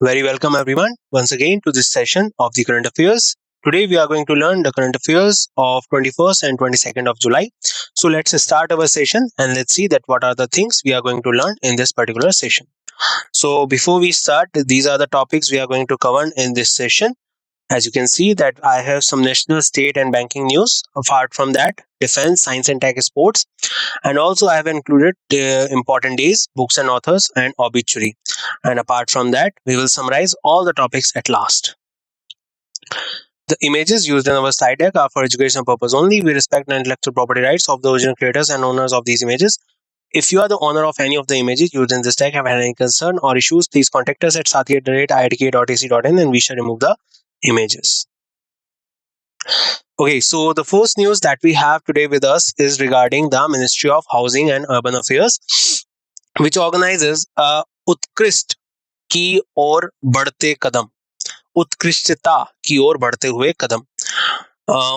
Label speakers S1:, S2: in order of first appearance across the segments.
S1: Very welcome everyone once again to this session of the current affairs. Today we are going to learn the current affairs of 21st and 22nd of July. So let's start our session and let's see that what are the things we are going to learn in this particular session. So before we start, these are the topics we are going to cover in this session. As you can see that I have some national, state and banking news. Apart from that, defense, science and tech, sports, and also I have included the important days, books and authors, and obituary. And apart from that, we will summarize all the topics at last. The images used in our slide deck are for educational purpose only. We respect the intellectual property rights of the original creators and owners of these images. If you are the owner of any of the images used in this deck, have any concern or issues, please contact us at sathi@iitk.ac.in and we shall remove the images. Okay, so the first news that we have today with us is regarding the Ministry of Housing and Urban Affairs, which organizes उत्कृष्ट की ओर बढ़ते कदम, उत्कृष्टता की ओर बढ़ते हुए कदम,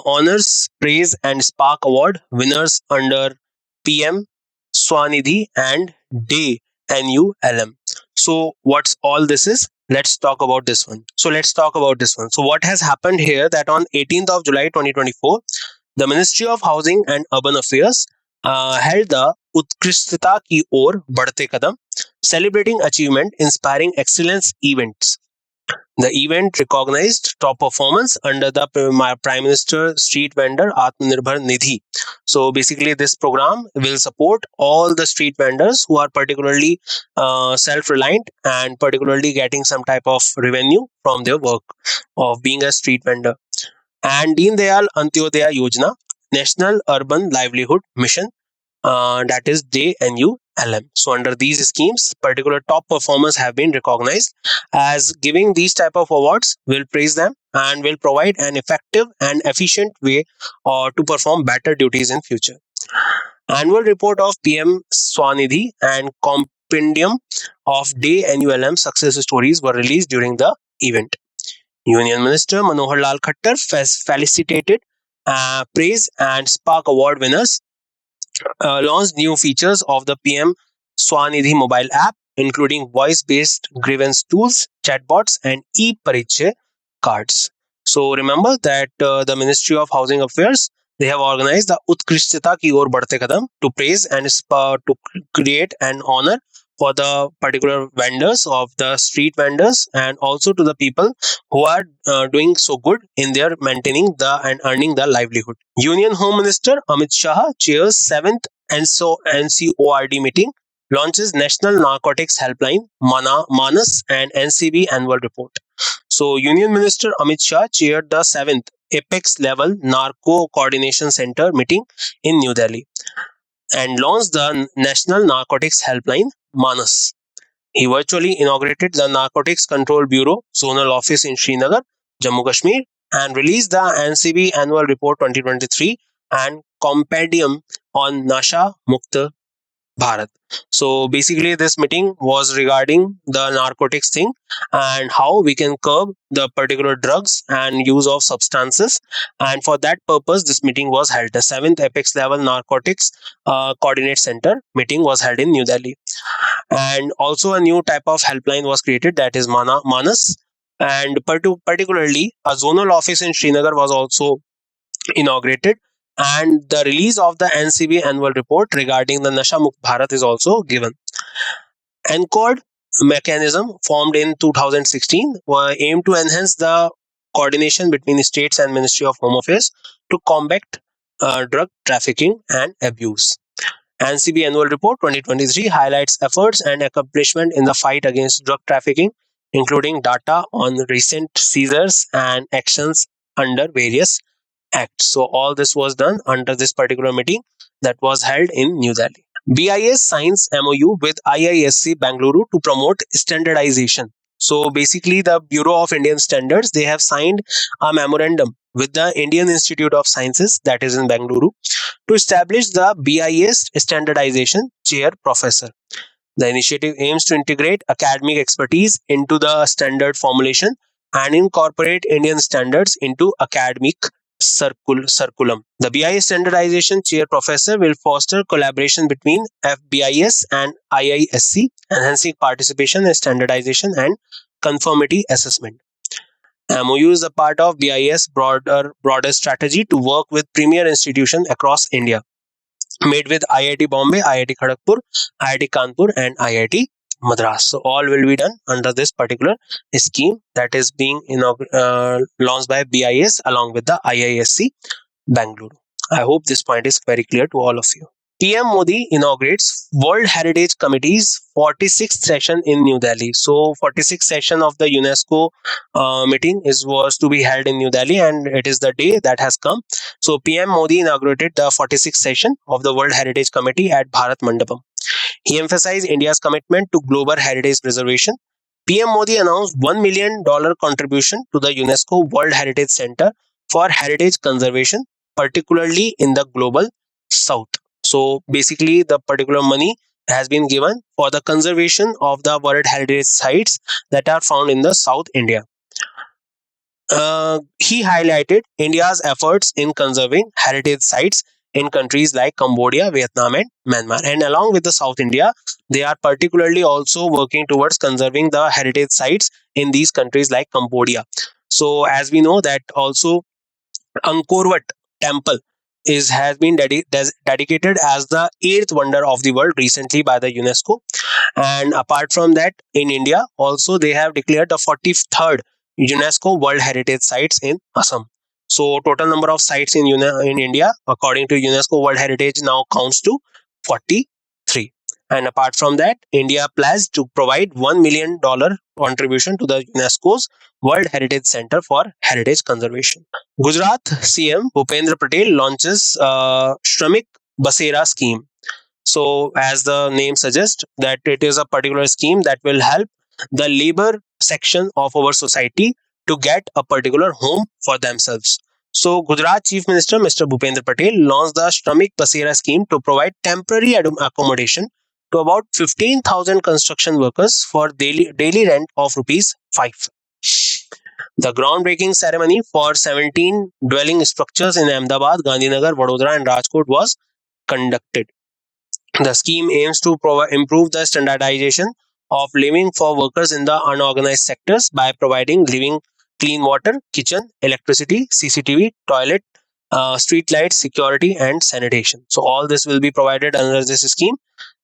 S1: honors, praise and spark award winners under PM Swanidhi and Day NULM. So what's all this is? Let's talk about this one. So what has happened here that on 18th of July 2024, the Ministry of Housing and Urban Affairs held the Utkrishtata Ki Or Badhte Kadam, celebrating achievement, inspiring excellence events. The event recognized top performance under the Prime Minister Street Vendor Atmanirbhar Nidhi. So basically, this program will support all the street vendors who are particularly self-reliant and particularly getting some type of revenue from their work of being a street vendor. And Deen Dayal Antyodaya Yojana, National Urban Livelihood Mission, that is JNULM. So under these schemes, particular top performers have been recognized. As giving these type of awards will praise them and will provide an effective and efficient way to perform better duties in future. Annual report of PM Swanidhi and compendium of JNULM success stories were released during the event. Union Minister Manohar Lal Khattar felicitated, praise and spark award winners, launched new features of the PM Swanidhi mobile app, including voice-based grievance tools, chatbots, and e-Parichya cards. So remember that the Ministry of Housing Affairs, they have organized the Utkrishtata Ki Or Badhte Kadam to praise and to create an honor for the particular vendors of the street vendors and also to the people who are doing so good in their maintaining the and earning the livelihood. Union Home Minister Amit Shah chairs 7th NCORD meeting, launches National Narcotics Helpline, Manas and NCB annual report. So Union Minister Amit Shah chaired the 7th Apex Level Narco Coordination Center meeting in New Delhi and launched the National Narcotics Helpline, Manas. He virtually inaugurated the Narcotics Control Bureau zonal office in Srinagar, Jammu Kashmir, and released the NCB Annual Report 2023 and compendium on Nasha Mukta Bharat. So basically, this meeting was regarding the narcotics thing and how we can curb the particular drugs and use of substances. And for that purpose, this meeting was held. The 7th Apex Level Narcotics Coordinate Center meeting was held in New Delhi. And also a new type of helpline was created, that is Manas. And particularly, a zonal office in Srinagar was also inaugurated, and the release of the NCB annual report regarding the Nasha Mukt Bharat is also given. Anchored mechanism formed in 2016 were aimed to enhance the coordination between states and Ministry of Home Affairs to combat drug trafficking and abuse. NCB Annual Report 2023 highlights efforts and accomplishment in the fight against drug trafficking, including data on recent seizures and actions under various acts. So all this was done under this particular meeting that was held in New Delhi. BIS signs MOU with IISc Bangalore to promote standardization. So basically, the Bureau of Indian Standards, they have signed a memorandum with the Indian Institute of Sciences, that is in Bangalore, to establish the BIS standardization chair professor. The initiative aims to integrate academic expertise into the standard formulation and incorporate Indian standards into academic circulum. The BIS standardization chair professor will foster collaboration between FBIS and IISc, enhancing participation in standardization and conformity assessment. MOU is a part of BIS broader strategy to work with premier institutions across India, made with IIT Bombay, IIT Kharagpur, IIT Kanpur, and IIT Madras. So all will be done under this particular scheme that is being launched by BIS along with the IISc Bangalore. I hope this point is very clear to all of you. PM Modi inaugurates World Heritage Committee's 46th session in New Delhi. So, 46th session of the UNESCO meeting was to be held in New Delhi, and it is the day that has come. So, PM Modi inaugurated the 46th session of the World Heritage Committee at Bharat Mandapam. He emphasized India's commitment to global heritage preservation. PM Modi announced $1 million contribution to the UNESCO World Heritage Center for heritage conservation, particularly in the global south. So basically, the particular money has been given for the conservation of the World Heritage sites that are found in the South India. He highlighted India's efforts in conserving heritage sites in countries like Cambodia, Vietnam, and Myanmar. And along with the South India, they are particularly also working towards conserving the heritage sites in these countries like Cambodia. So, as we know that also Angkor Wat temple has been dedicated as the eighth wonder of the world recently by the UNESCO. And apart from that, in India, also they have declared the 43rd UNESCO World Heritage Sites in Assam. So total number of sites in India, according to UNESCO World Heritage, now counts to 43. And apart from that, India pledged to provide $1 million contribution to the UNESCO's World Heritage Center for Heritage Conservation. Gujarat CM Bhupendra Patel launches Shramik Basera scheme. So, as the name suggests, that it is a particular scheme that will help the labor section of our society to get a particular home for themselves. So, Gujarat Chief Minister Mr. Bhupendra Patel launched the Shramik Basera scheme to provide temporary accommodation to about 15,000 construction workers for daily rent of rupees 5. The groundbreaking ceremony for 17 dwelling structures in Ahmedabad, Gandhinagar, Vadodara, and Rajkot was conducted. The scheme aims to improve the standardization of living for workers in the unorganized sectors by providing living clean water, kitchen, electricity, CCTV, toilet, street lights, security, and sanitation. So all this will be provided under this scheme.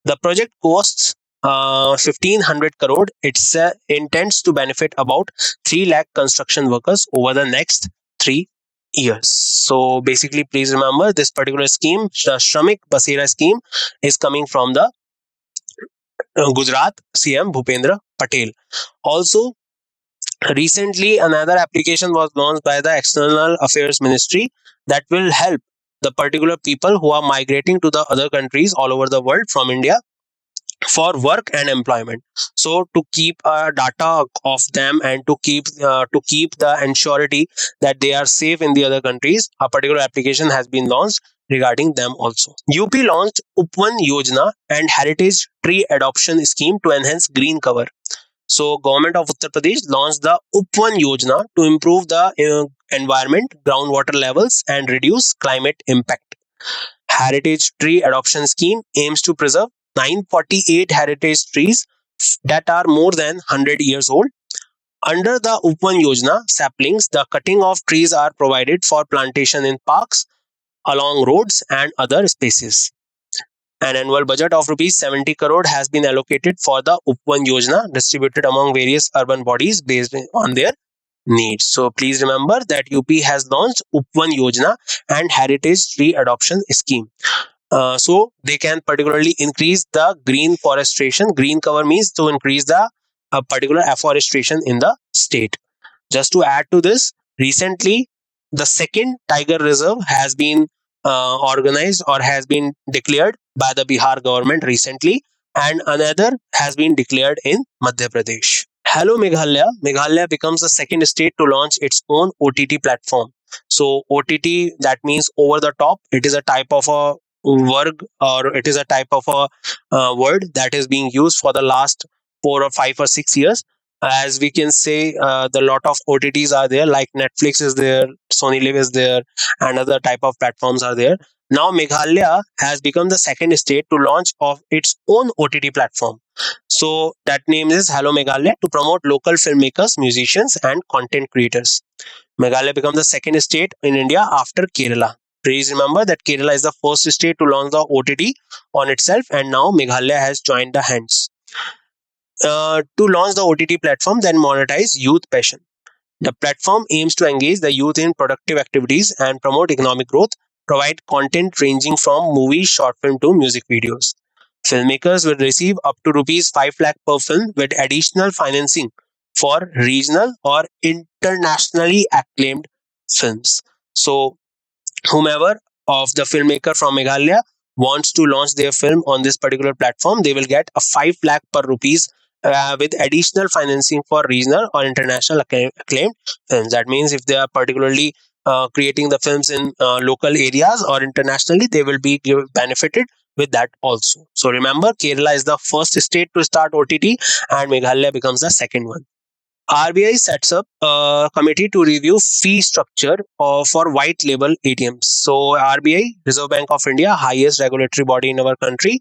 S1: The project costs 1500 crore. It intends to benefit about 3 lakh construction workers over the next 3 years. So basically, please remember this particular scheme, the Shramik Basera scheme, is coming from the Gujarat CM Bhupendra Patel. Also, recently another application was launched by the External Affairs Ministry that will help the particular people who are migrating to the other countries all over the world from India for work and employment. So to keep data of them and to keep the ensurety that they are safe in the other countries, a particular application has been launched regarding them also. UP launched Upvan Yojana and Heritage Tree Adoption Scheme to enhance green cover. So government of Uttar Pradesh launched the Upvan Yojana to improve the environment, groundwater levels, and reduce climate impact. Heritage Tree Adoption Scheme aims to preserve 948 heritage trees that are more than 100 years old. Under the Upvan Yojana, saplings, the cutting of trees are provided for plantation in parks, along roads, and other spaces. An annual budget of rupees 70 crore has been allocated for the Upvan Yojana, distributed among various urban bodies based on their needs. So please remember that UP has launched Upvan Yojana and Heritage Tree Adoption Scheme. So they can particularly increase the green forestation. Green cover means to increase the particular afforestation in the state. Just to add to this, recently the second tiger reserve has been organized or has been declared by the Bihar government recently, and another has been declared in Madhya Pradesh. Hello Meghalaya. Meghalaya becomes the second state to launch its own OTT platform. So OTT, that means over the top. It is a type of a word, or it is a type of a word that is being used for the last 4 or 5 or 6 years. As we can say, the lot of OTTs are there, like Netflix is there, Sony Live is there, and other type of platforms are there. Now Meghalaya has become the second state to launch of its own OTT platform. So that name is Hello Meghalaya to promote local filmmakers, musicians, and content creators. Meghalaya becomes the second state in India after Kerala. Please remember that Kerala is the first state to launch the OTT on itself, and now Meghalaya has joined the hands to launch the OTT platform, then monetize youth passion. The platform aims to engage the youth in productive activities and promote economic growth, provide content ranging from movies, short film to music videos. Filmmakers will receive up to rupees 5 lakh per film with additional financing for regional or internationally acclaimed films. So whomever of the filmmaker from Meghalaya wants to launch their film on this particular platform, they will get a 5 lakh per rupees with additional financing for regional or international acclaimed films. That means if they are particularly creating the films in local areas or internationally, they will be benefited with that also. So remember, Kerala is the first state to start OTT and Meghalaya becomes the second one. RBI sets up a committee to review fee structure for white label ATMs. So RBI, Reserve Bank of India, highest regulatory body in our country,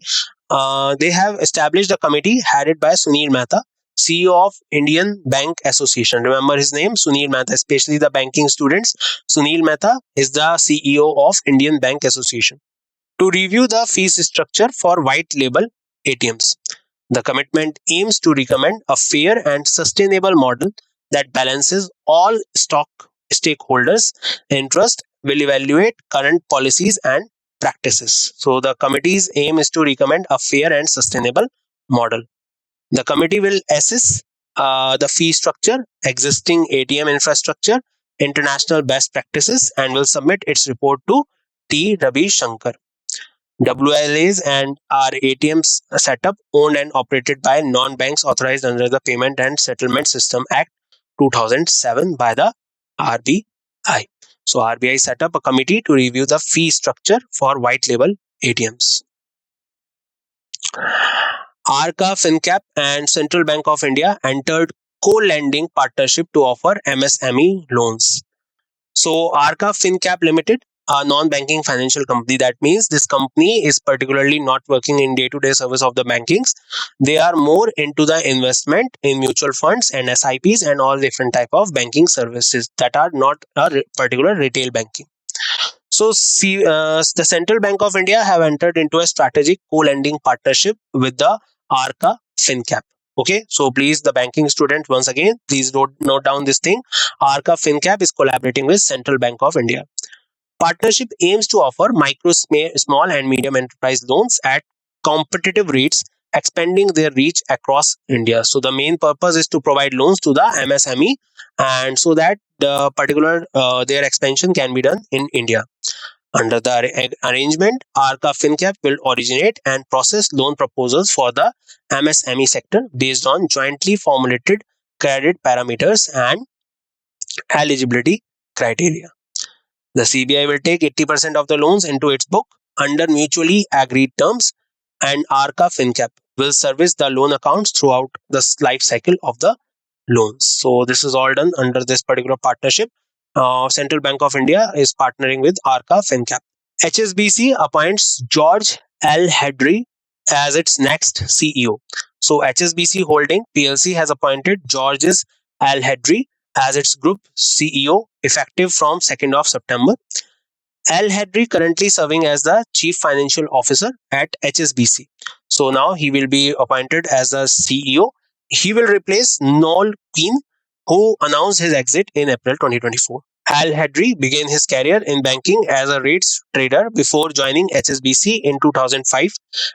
S1: they have established a committee headed by Sunil Mehta, CEO of Indian Bank Association. Remember his name, Sunil Mehta, especially the banking students. Sunil Mehta is the CEO of Indian Bank Association to review the fees structure for white label ATMs. The commitment aims to recommend a fair and sustainable model that balances all stock stakeholders' interest, will evaluate current policies and practices. So the committee's aim is to recommend a fair and sustainable model. The committee will assess the fee structure, existing ATM infrastructure, international best practices, and will submit its report to T. Ravi Shankar. WLAs and are ATMs set up, owned and operated by non-banks authorized under the Payment and Settlement System Act 2007 by the RBI. So RBI set up a committee to review the fee structure for white label ATMs. Arca, FinCap and Central Bank of India entered co-lending partnership to offer MSME loans. So Arca FinCap Limited, a non-banking financial company. That means this company is particularly not working in day-to-day service of the bankings. They are more into the investment in mutual funds and SIPs and all different type of banking services that are not a particular retail banking. So the Central Bank of India have entered into a strategic co-lending partnership with the Arca FinCap. Okay, so please, the banking student, once again, please note down this thing. Arca FinCap is collaborating with Central Bank of India. Partnership aims to offer micro, small, and medium enterprise loans at competitive rates, expanding their reach across India. So the main purpose is to provide loans to the MSME, and so that the particular their expansion can be done in India. Under the arrangement, Arca FinCap will originate and process loan proposals for the MSME sector based on jointly formulated credit parameters and eligibility criteria. The CBI will take 80% of the loans into its book under mutually agreed terms, and Arca FinCap will service the loan accounts throughout the life cycle of the loans. So this is all done under this particular partnership. Central Bank of India is partnering with Arca FinCap. HSBC appoints George L. Hedry as its next CEO. So HSBC Holding PLC has appointed Georges L. Hedry as its group CEO effective from 2nd of September. Al Hedry currently serving as the Chief Financial Officer at HSBC. So now he will be appointed as the CEO. He will replace Noel Quinn, who announced his exit in April 2024. Al Hedry began his career in banking as a rates trader before joining HSBC in 2005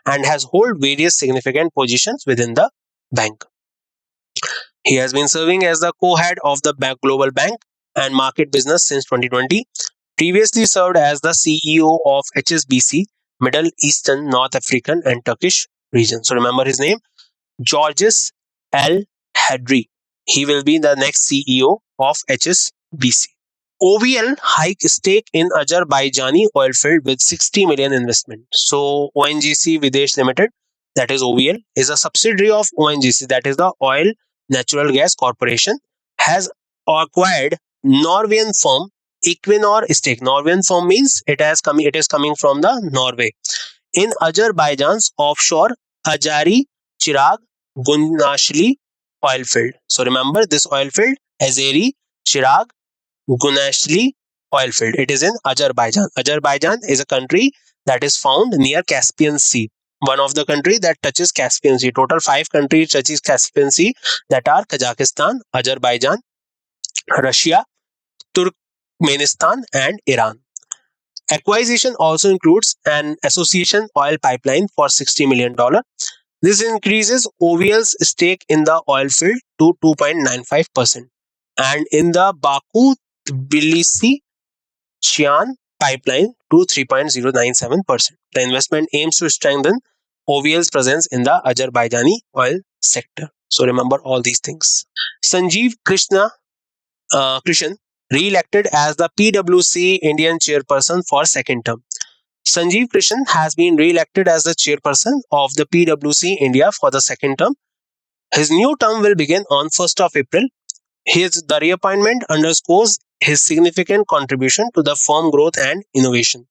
S1: and has held various significant positions within the bank. He has been serving as the co-head of the Global Bank and Market Business since 2020. Previously served as the CEO of HSBC, Middle Eastern, North African, and Turkish region. So remember his name, Georges Al Hadri. He will be the next CEO of HSBC. OVL hike stake in Azerbaijani oil field with 60 million investment. So ONGC Videsh Limited, that is OVL, is a subsidiary of ONGC, that is the Oil Natural Gas Corporation, has acquired Norwegian firm Equinor stake. Norwegian firm means it is coming from the Norway. In Azerbaijan's offshore Azeri Chirag Gunashli oil field. So remember this oil field, Azeri Chirag Gunashli oil field. It is in Azerbaijan. Azerbaijan is a country that is found near Caspian Sea. One of the country that touches Caspian Sea. Total 5 countries touches Caspian Sea, that are Kazakhstan, Azerbaijan, Russia, Turkmenistan, and Iran. Acquisition also includes an association oil pipeline for $60 million. This increases OVL's stake in the oil field to 2.95%, and in the Baku Tbilisi Xi'an pipeline to 3.097%. The investment aims to strengthen OVL's presence in the Azerbaijani oil sector. So remember all these things. Sanjeev Krishan re-elected as the PwC Indian chairperson for second term. Sanjeev Krishan has been re-elected as the chairperson of the PwC India for the second term. His new term will begin on 1st of April. The reappointment underscores his significant contribution to the firm growth and innovation.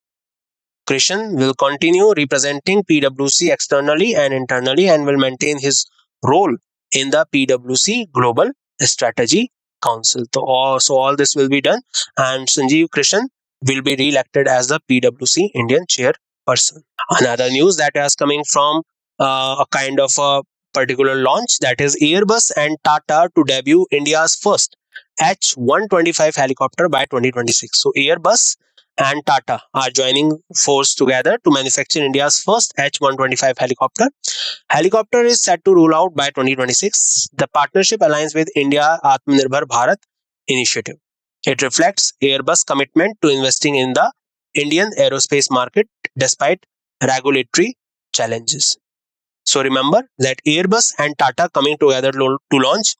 S1: Krishan will continue representing PwC externally and internally and will maintain his role in the PwC Global Strategy Council. So all this will be done, and Sanjeev Krishan will be re-elected as the PwC Indian chairperson. Another news that is coming from a kind of a particular launch, that is Airbus and Tata to debut India's first H125 helicopter by 2026. So Airbus and Tata are joining force together to manufacture India's first H125 helicopter. Helicopter is set to roll out by 2026. The partnership aligns with India Atmanirbhar Bharat initiative. It reflects Airbus' commitment to investing in the Indian aerospace market despite regulatory challenges. So remember that Airbus and Tata coming together to launch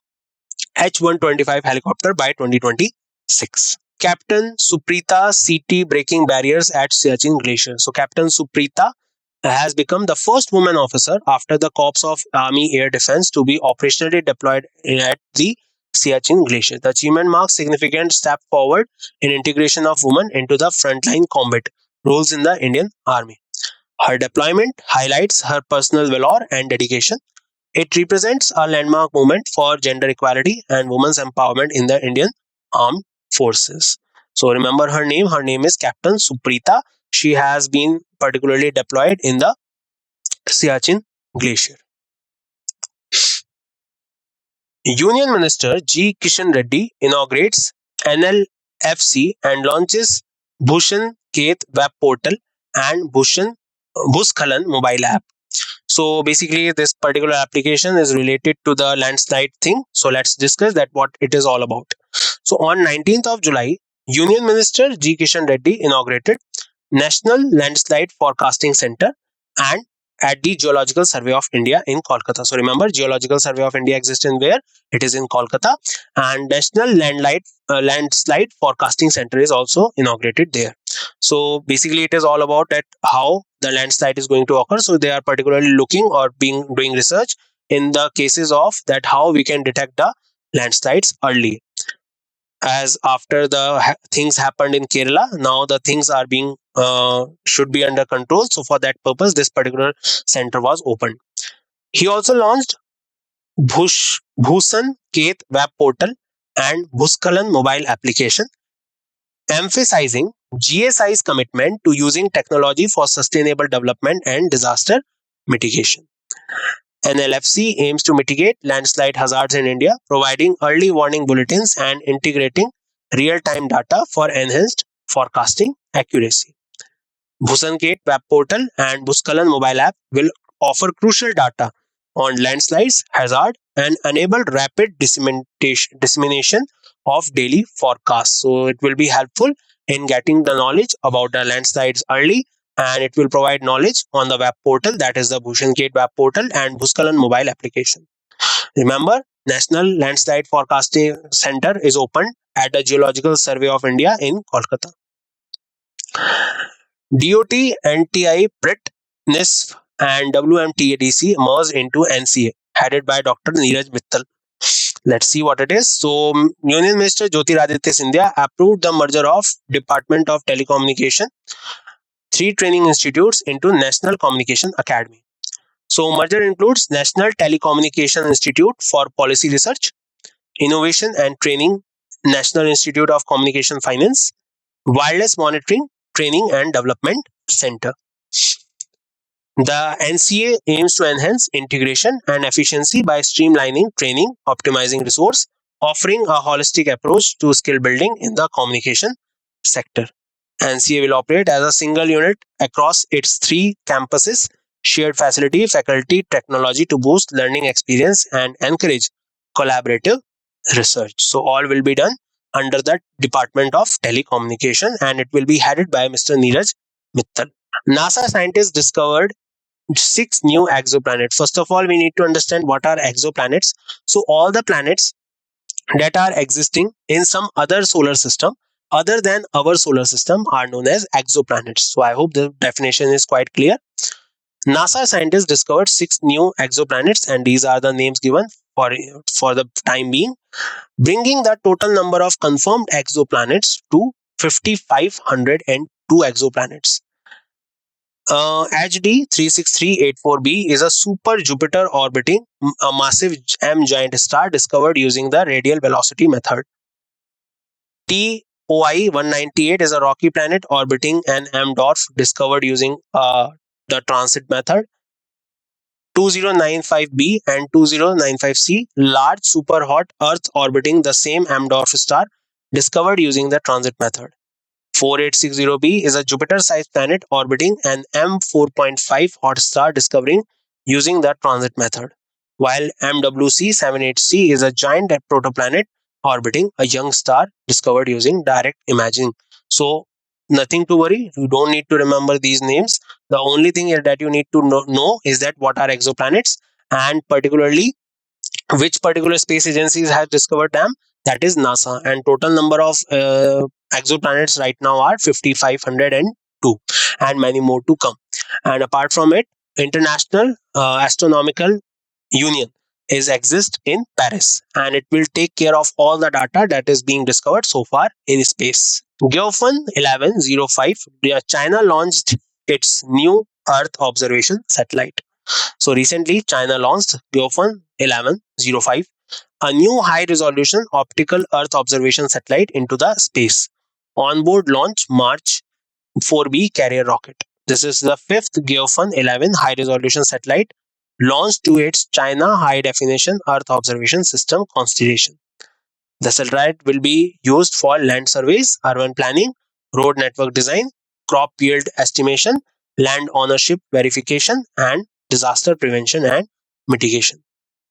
S1: H125 helicopter by 2026. Captain Suprita CT breaking barriers at Siachen Glacier. So Captain Suprita has become the first woman officer after the Corps of Army Air Defense to be operationally deployed at the Siachen Glacier. The achievement marks significant step forward in integration of women into the frontline combat roles in the Indian Army. Her deployment highlights her personal valor and dedication. It represents a landmark movement for gender equality and women's empowerment in the Indian Armed Forces. So remember her name. Her name is Captain Suprita. She has been particularly deployed in the Siachen Glacier. Union Minister G. Kishan Reddy inaugurates NLFC and launches Bhushan Khet web portal and Bhuskalan mobile app. So basically, this particular application is related to the landslide thing. So let's discuss that what it is all about. So on 19th of July, Union Minister G. Kishan Reddy inaugurated National Landslide Forecasting Center and at the Geological Survey of India in Kolkata. So remember, Geological Survey of India exists in where? It is in Kolkata, and National Landslide Forecasting Center is also inaugurated there. So basically, it is all about that how the landslide is going to occur. So they are particularly looking or doing research in the cases of that how we can detect the landslides early. As after the things happened in Kerala, now the things are being should be under control. So for that purpose, this particular center was opened. He also launched Bhusan Khet web portal and Bhuskalan mobile application, emphasizing GSI's commitment to using technology for sustainable development and disaster mitigation. NLFC aims to mitigate landslide hazards in India, providing early warning bulletins and integrating real-time data for enhanced forecasting accuracy. Bhusankhet web portal and Bhuskalan mobile app will offer crucial data on landslides, hazard, and enable rapid dissemination of daily forecasts. So it will be helpful in getting the knowledge about the landslides early, and it will provide knowledge on the web portal, that is the Bhusankhet web portal and Bhuskalan mobile application. Remember, National Landslide Forecasting Center is opened at the Geological Survey of India in Kolkata. DOT, NTI, PRIT, NISF, and WMTADC merged into NCA, headed by Dr. Neeraj Mittal. Let's see what it is. So, Union Minister Jyotiraditya Scindia approved the merger of Department of Telecommunication, three training institutes into National Communication Academy. So, merger includes National Telecommunication Institute for Policy Research, Innovation and Training, National Institute of Communication Finance, Wireless Monitoring, Training and Development Center. The NCA aims to enhance integration and efficiency by streamlining training, optimizing resource, offering a holistic approach to skill building in the communication sector. NCA will operate as a single unit across its three campuses, shared facility, faculty, technology to boost learning experience and encourage collaborative research. So all will be done under the Department of Telecommunication and it will be headed by Mr. Neeraj Mittal. NASA scientists discovered six new exoplanets. First of all, we need to understand what are exoplanets. So all the planets that are existing in some other solar system other than our solar system are known as exoplanets. So I hope the definition is quite clear. NASA scientists discovered six new exoplanets and these are the names given for the time being, bringing the total number of confirmed exoplanets to 5502 exoplanets. HD 36384b is a super Jupiter orbiting a massive M giant star discovered using the radial velocity method. TOI 198 is a rocky planet orbiting an M dwarf discovered using the transit method. 2095b and 2095c, large super hot Earth orbiting the same M dwarf star discovered using the transit method. 4860b is a Jupiter-sized planet orbiting an M4.5 hot star discovering using the transit method, while MWC78c is a giant protoplanet orbiting a young star discovered using direct imaging. So nothing to worry, you don't need to remember these names. The only thing that you need to know is that what are exoplanets and particularly which particular space agencies have discovered them, that is NASA, and total number of exoplanets right now are 5502 and many more to come. And apart from it, International Astronomical Union is exist in Paris and it will take care of all the data that is being discovered so far in space. Geofun 1105, China launched its new Earth observation satellite. So recently, China launched Geofun 1105, a new high-resolution optical Earth observation satellite into the space. On-board launch March 4B carrier rocket. This is the fifth Geofun 11 high-resolution satellite launched to its China high-definition Earth observation system constellation. The satellite will be used for land surveys, urban planning, road network design, crop yield estimation, land ownership verification, and disaster prevention and mitigation.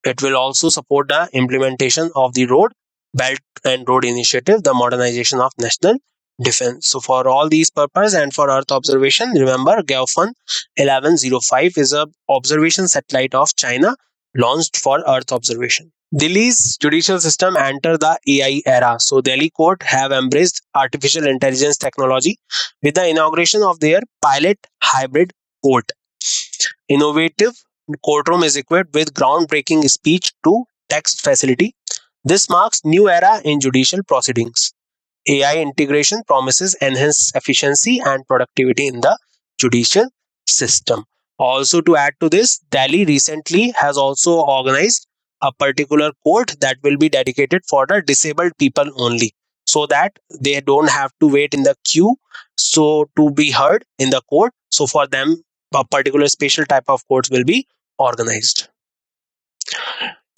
S1: It will also support the implementation of the Road, Belt and Road Initiative, the modernization of national defense. So for all these purposes and for Earth observation, remember Gaofen 1105 is a observation satellite of China launched for Earth observation. Delhi's judicial system enter the AI era. So Delhi court have embraced artificial intelligence technology with the inauguration of their pilot hybrid court. Innovative courtroom is equipped with groundbreaking speech to text facility. This marks new era in judicial proceedings. AI integration promises enhanced efficiency and productivity in the judicial system. Also, to add to this, Delhi recently has also organized a particular court that will be dedicated for the disabled people only, so that they don't have to wait in the queue so to be heard in the court. So for them, a particular special type of courts will be organized.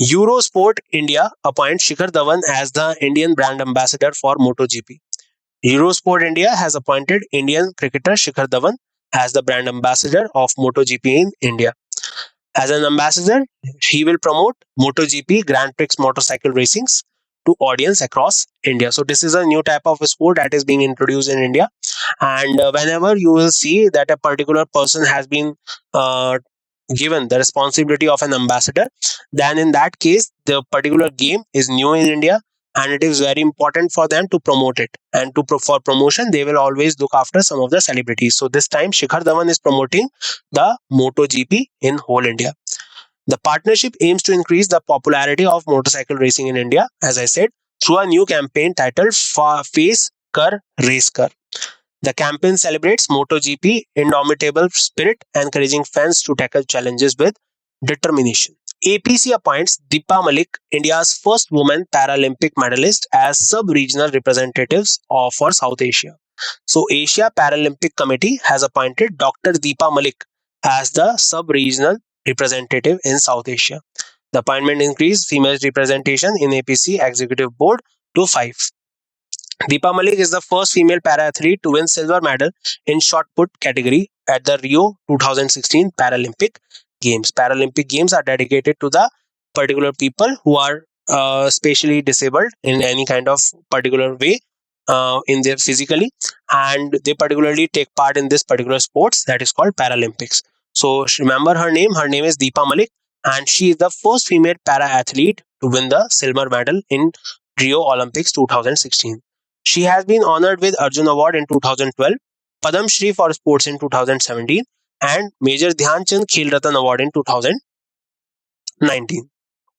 S1: Eurosport India appoints Shikhar Dhawan as the Indian brand ambassador for MotoGP. Eurosport India has appointed Indian cricketer Shikhar Dhawan as the brand ambassador of MotoGP in India. As an ambassador, he will promote MotoGP Grand Prix motorcycle racings to audience across India. So this is a new type of sport that is being introduced in India, and whenever you will see that a particular person has been given the responsibility of an ambassador, then in that case the particular game is new in India and it is very important for them to promote it, and for promotion they will always look after some of the celebrities. So this time Shikhar Dhawan is promoting the MotoGP in whole India. The partnership aims to increase the popularity of motorcycle racing in India, as I said, through a new campaign titled Face Kar Race Kar. The campaign celebrates MotoGP indomitable spirit, encouraging fans to tackle challenges with determination. APC appoints Deepa Malik, India's first woman Paralympic medalist, as sub-regional representatives for South Asia. So, Asia Paralympic Committee has appointed Dr. Deepa Malik as the sub-regional representative in South Asia. The appointment increased female representation in APC executive board to 5. Deepa Malik is the first female para-athlete to win silver medal in shot put category at the Rio 2016 Paralympic Games. Paralympic Games are dedicated to the particular people who are spatially disabled in any kind of particular way in their physically, and they particularly take part in this particular sports that is called Paralympics. So remember her name. Her name is Deepa Malik, and she is the first female para-athlete to win the silver medal in Rio Olympics 2016. She has been honored with Arjun Award in 2012, Padam Shri for Sports in 2017, and Major Dhyan Chand Khel Ratan Award in 2019.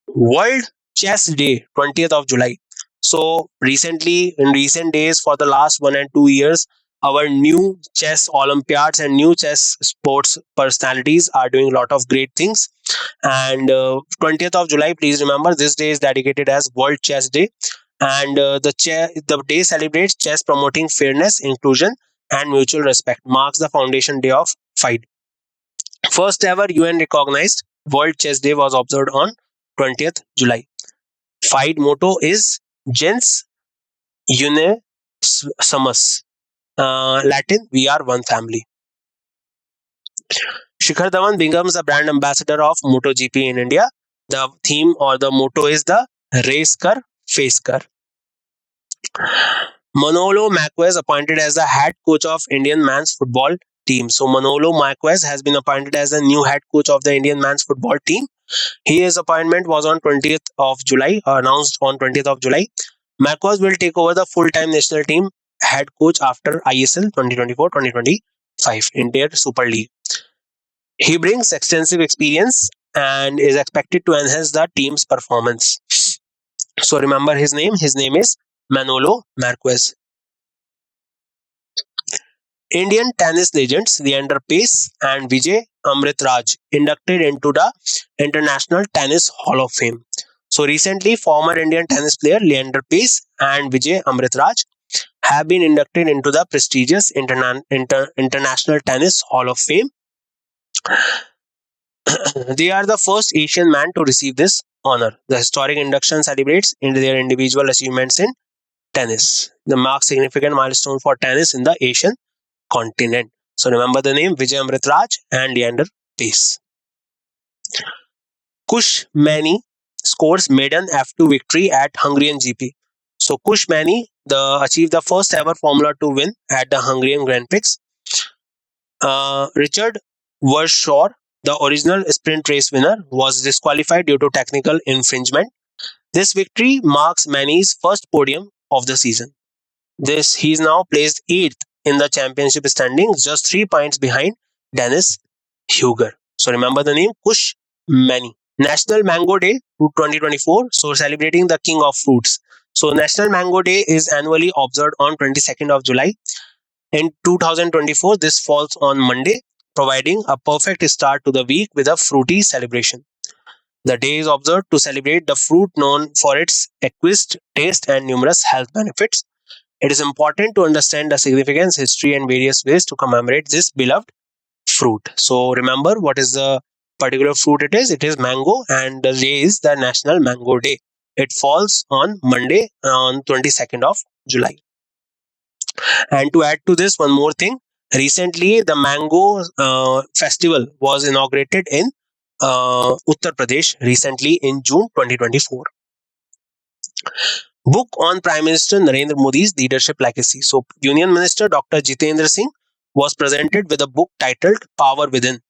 S1: World Chess Day, 20th of July. So recently, in recent days, for the last 1 and 2 years, our new chess Olympiads and new chess sports personalities are doing a lot of great things. And 20th of July, please remember, this day is dedicated as World Chess Day. And the day celebrates chess promoting fairness, inclusion, and mutual respect. Marks the foundation day of FIDE. First ever UN recognized World Chess Day was observed on 20th July. FIDE motto is Gens Une Sumus. Latin, we are one family. Shikhar Dhawan becomes the brand ambassador of MotoGP in India. The theme or the motto is the Race Kar, Face Kar. Manolo Marquez appointed as the head coach of Indian men's football team. So Manolo Marquez has been appointed as the new head coach of the Indian men's football team. His appointment was on 20th of July, announced on 20th of July. Marquez will take over the full-time national team head coach after ISL 2024-2025 Indian Super League. He brings extensive experience and is expected to enhance the team's performance. So remember his name. His name is Manolo Marquez. Indian tennis legends Leander Pace and Vijay Amritraj inducted into the International Tennis Hall of Fame. So recently, former Indian tennis player Leander Pace and Vijay Amritraj have been inducted into the prestigious International Tennis Hall of Fame. They are the first Asian man to receive this honor. The historic induction celebrates their individual achievements in tennis. The marks significant milestone for tennis in the Asian continent. So remember the name Vijay Amritraj and Leander Pace. Kush Mani scores maiden F2 victory at Hungarian GP. So Kush Mani achieved the first ever Formula 2 win at the Hungarian Grand Prix. Richard Vershaw, the original sprint race winner, was disqualified due to technical infringement. This victory marks Mani's first podium of the season. He is now placed 8th in the championship standings, just 3 points behind Dennis Huger. So remember the name Kush Mani. National Mango Day 2024. So celebrating the king of fruits. So National Mango Day is annually observed on 22nd of July. In 2024, this falls on Monday, providing a perfect start to the week with a fruity celebration. The day is observed to celebrate the fruit known for its exquisite taste and numerous health benefits. It is important to understand the significance, history, and various ways to commemorate this beloved fruit. So remember what is the particular fruit it is. It is mango, and the day is the National Mango Day. It falls on Monday on 22nd of July. And to add to this, one more thing. Recently, the Mango Festival was inaugurated in Uttar Pradesh recently in June 2024. Book on Prime Minister Narendra Modi's leadership legacy. So, Union Minister Dr. Jitendra Singh was presented with a book titled Power Within,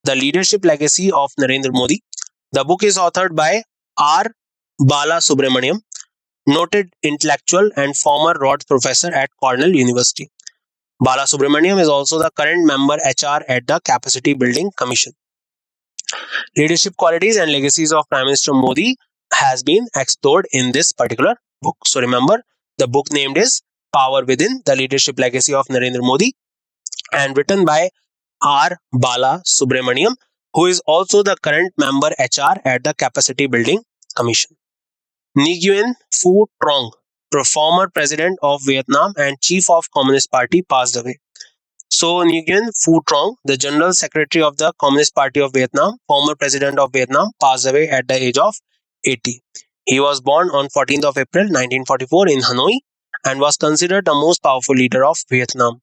S1: The Leadership Legacy of Narendra Modi. The book is authored by R. Bala Subramaniam, noted intellectual and former Rhodes Professor at Cornell University. Bala Subramaniam is also the current member HR at the Capacity Building Commission. Leadership qualities and legacies of Prime Minister Modi has been explored in this particular book. So remember, the book named is Power Within: The Leadership Legacy of Narendra Modi, and written by R. Bala Subramaniam, who is also the current member HR at the Capacity Building Commission. Nguyen Phu Trong, former president of Vietnam and chief of Communist Party, passed away. So Nguyen Phu Trong, the General Secretary of the Communist Party of Vietnam, former President of Vietnam, passed away at the age of 80. He was born on 14th of April 1944 in Hanoi and was considered the most powerful leader of Vietnam.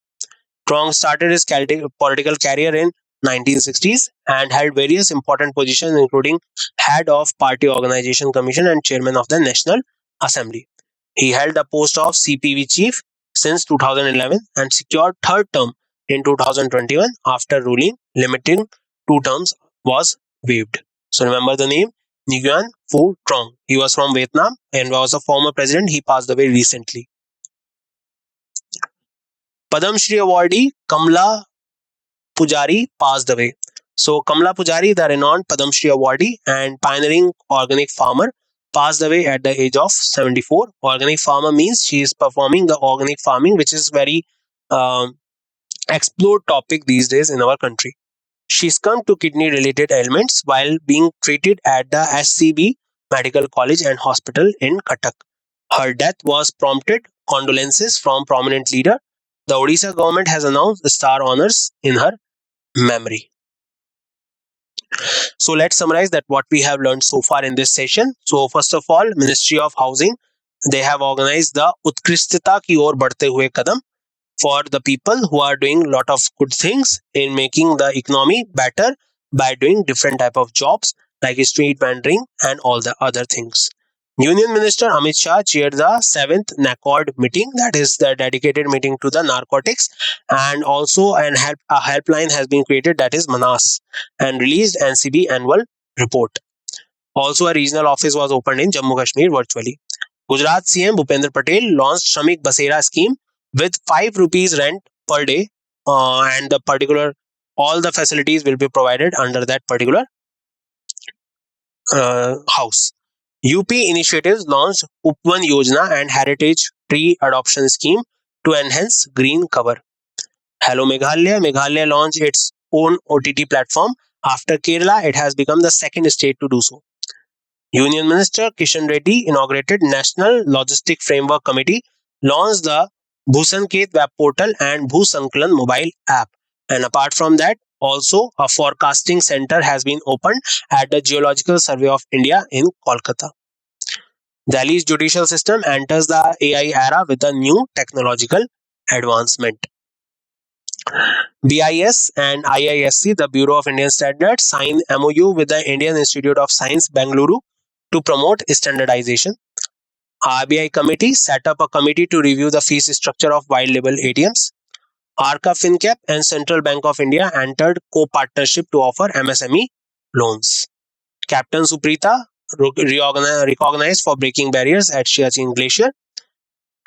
S1: Trong started his political career in 1960s and held various important positions including head of Party Organization Commission and chairman of the National Assembly. He held the post of CPV chief since 2011 and secured third term in 2021 after ruling limiting two terms was waived. So remember the name Nguyen Phu Trong. He was from Vietnam and was a former president. He passed away recently. Padam Shri awardee Kamla Pujari passed away. So Kamla Pujari, the renowned Padam Shri awardee and pioneering organic farmer, passed away at the age of 74. Organic farmer means she is performing the organic farming, which is very um, explored topic these days in our country. She succumbed to kidney related ailments while being treated at the SCB Medical College and Hospital in Cuttack. Her death was prompted condolences from prominent leader. The Odisha government has announced star honors in her memory. So let's summarize that what we have learned so far in this session. So first of all, Ministry of Housing, they have organized the Utkrishtata ki or badhte hue kadam for the people who are doing a lot of good things in making the economy better by doing different type of jobs like street vending and all the other things. Union Minister Amit Shah chaired the 7th NACORD meeting, that is the dedicated meeting to the narcotics, and also a helpline has been created, that is Manas, and released NCB annual report. Also, a regional office was opened in Jammu Kashmir virtually. Gujarat CM Bhupendra Patel launched Shramik Basera scheme with 5 rupees rent per day, and the particular all the facilities will be provided under that particular house. UP initiatives launched Upvan Yojana and Heritage Tree Adoption Scheme to enhance green cover. Hello Meghalaya. Meghalaya launched its own OTT platform. After Kerala, it has become the second state to do so. Union Minister Kishan Reddy inaugurated National Logistic Framework Committee, launched the Bhusanket web portal and Bhusankalan mobile app. And apart from that, also a forecasting center has been opened at the Geological Survey of India in Kolkata. Delhi's judicial system enters the AI era with a new technological advancement. BIS and IISC, the Bureau of Indian Standards, signed MOU with the Indian Institute of Science, Bengaluru, to promote standardization. RBI committee set up a committee to review the fees structure of white label ATMs. Arca FinCap and Central Bank of India entered co-partnership to offer MSME loans. Captain Suprita recognized for breaking barriers at Siachen Glacier.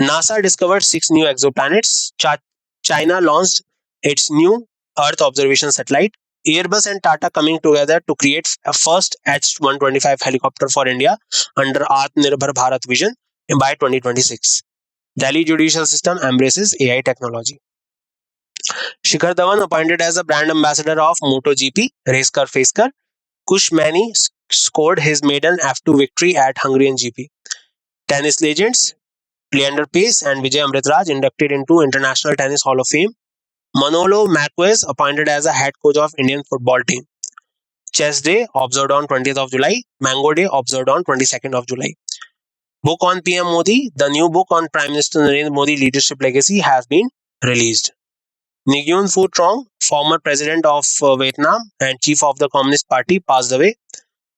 S1: NASA discovered 6 new exoplanets. China launched its new Earth observation satellite. Airbus and Tata coming together to create a first H-125 helicopter for India under Atmanirbhar Bharat vision by 2026. Delhi judicial system embraces AI technology. Shikhar Dhawan appointed as a brand ambassador of MotoGP, Racekar Facekar. Kush Mani scored his maiden F2 victory at Hungarian GP. Tennis legends Leander Pace and Vijay Amritraj inducted into International Tennis Hall of Fame. Manolo Marquez appointed as a head coach of Indian football team. Chess Day observed on 20th of July. Mango Day observed on 22nd of July. Book on PM Modi. The new book on Prime Minister Narendra Modi leadership legacy has been released. Nguyen Phu Trong, former president of Vietnam and chief of the Communist Party, passed away.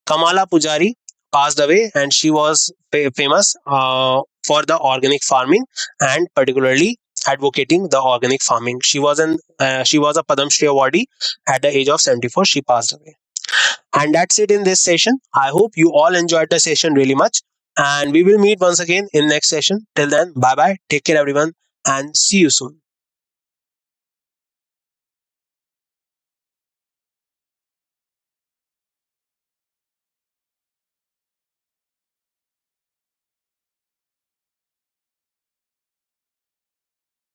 S1: Kamala Pujari passed away, and she was famous for the organic farming and particularly advocating the organic farming. She was a Padam Shri awardee at the age of 74. She passed away. And that's it in this session. I hope you all enjoyed the session really much, and we will meet once again in next session. Till then, bye bye. Take care, everyone, and see you soon.